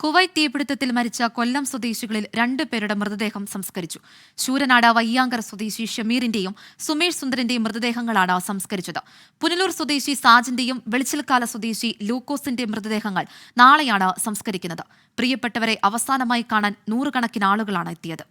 Kuwait തീപിടുത്തത്തിൽ മരിച്ച കൊല്ലം സ്വദേശികളിൽ 2 പേരുടെ മൃതദേഹം സംസ്കരിച്ചു. ശൂരനാട് വയ്യാങ്കര സ്വദേശി ഷമീറിന്റെയും സുമേഷ് സുന്ദറിന്റെയും മൃതദേഹങ്ങളാണ് സംസ്കരിച്ചത്. പുനലൂർ സ്വദേശി സാജിന്റെയും വെളിച്ചിൽക്കാല സ്വദേശി ലൂക്കോസിന്റെ മൃതദേഹങ്ങൾ നാളെയാണ് സംസ്കരിക്കുന്നത്. പ്രിയപ്പെട്ടവരെ അവസാനമായി കാണാൻ നൂറുകണക്കിന് ആളുകളാണ് എത്തിയത്.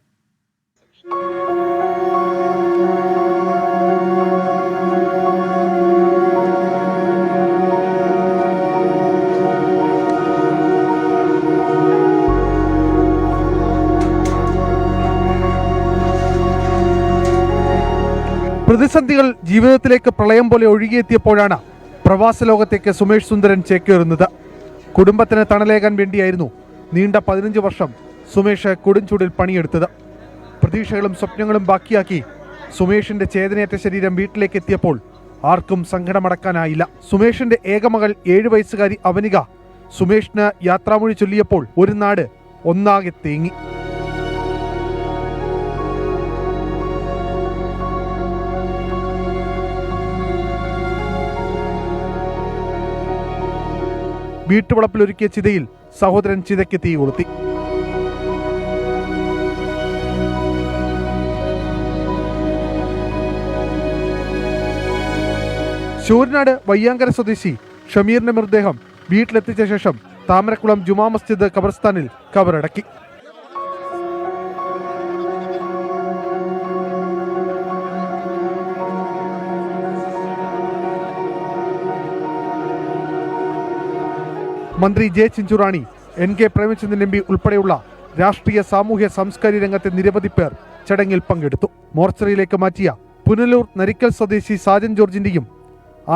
പ്രതിസന്ധികൾ ജീവിതത്തിലേക്ക് പ്രളയം പോലെ ഒഴുകിയെത്തിയപ്പോഴാണ് പ്രവാസ ലോകത്തേക്ക് സുമേഷ് സുന്ദരൻ ചേക്കേറുന്നത്. കുടുംബത്തിന് തണലേകാൻ വേണ്ടിയായിരുന്നു നീണ്ട 15 വർഷം സുമേഷ് കൊടുംചൂടിൽ പണിയെടുത്തത്. പ്രതീക്ഷകളും സ്വപ്നങ്ങളും ബാക്കിയാക്കി സുമേഷിന്റെ ചേതനയേറ്റ ശരീരം വീട്ടിലേക്ക് എത്തിയപ്പോൾ ആർക്കും സങ്കടമടക്കാനായില്ല. സുമേഷിന്റെ ഏകമകൾ 7 വയസ്സുകാരി അവനിക സുമേഷിന് യാത്രാമൊഴി ചൊല്ലിയപ്പോൾ ഒരു നാട് ഒന്നാകെ തേങ്ങി. വീട്ടുവളപ്പിലൊരുക്കിയ ചിതയിൽ സഹോദരൻ ചിതയ്ക്ക് തീ കൊളുത്തി. ശൂരനാട് വയ്യാങ്കര സ്വദേശി ഷമീറിന്റെ മൃതദേഹം വീട്ടിലെത്തിച്ച ശേഷം താമരക്കുളം ജുമാ മസ്ജിദ് ഖബർസ്ഥാനിൽ കബറടക്കി. മന്ത്രി J Chinchu Rani, NK Premachandran MP ഉൾപ്പെടെയുള്ള രാഷ്ട്രീയ സാമൂഹ്യ സാംസ്കാരിക രംഗത്തെ നിരവധി പേർ ചടങ്ങിൽ പങ്കെടുത്തു. മോർച്ചറിയിലേക്ക് മാറ്റിയ പുനലൂർ നരിക്കൽ സ്വദേശി സാജൻ ജോർജിന്റെയും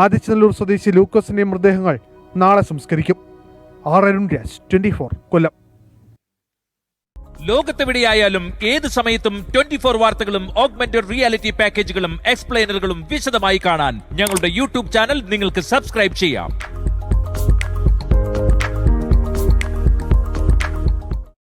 ആദിച്ചനല്ലൂർ സ്വദേശി ലൂക്കോസിന്റെയും മൃതദേഹങ്ങൾ നാളെ സംസ്കരിക്കും. അരുൺ രാജ്, 24 കൊല്ലം. ലോകത്തെവിടെയായാലും ഏത് സമയത്തും 24 വാർത്തകളും ഓഗ്മെന്റഡ് റിയാലിറ്റി പാക്കേജുകളും എക്സ്പ്ലെയിനറുകളും വിശദമായി കാണാൻ ഞങ്ങളുടെ YouTube ചാനൽ നിങ്ങൾക്ക് സബ്സ്ക്രൈബ് ചെയ്യാം.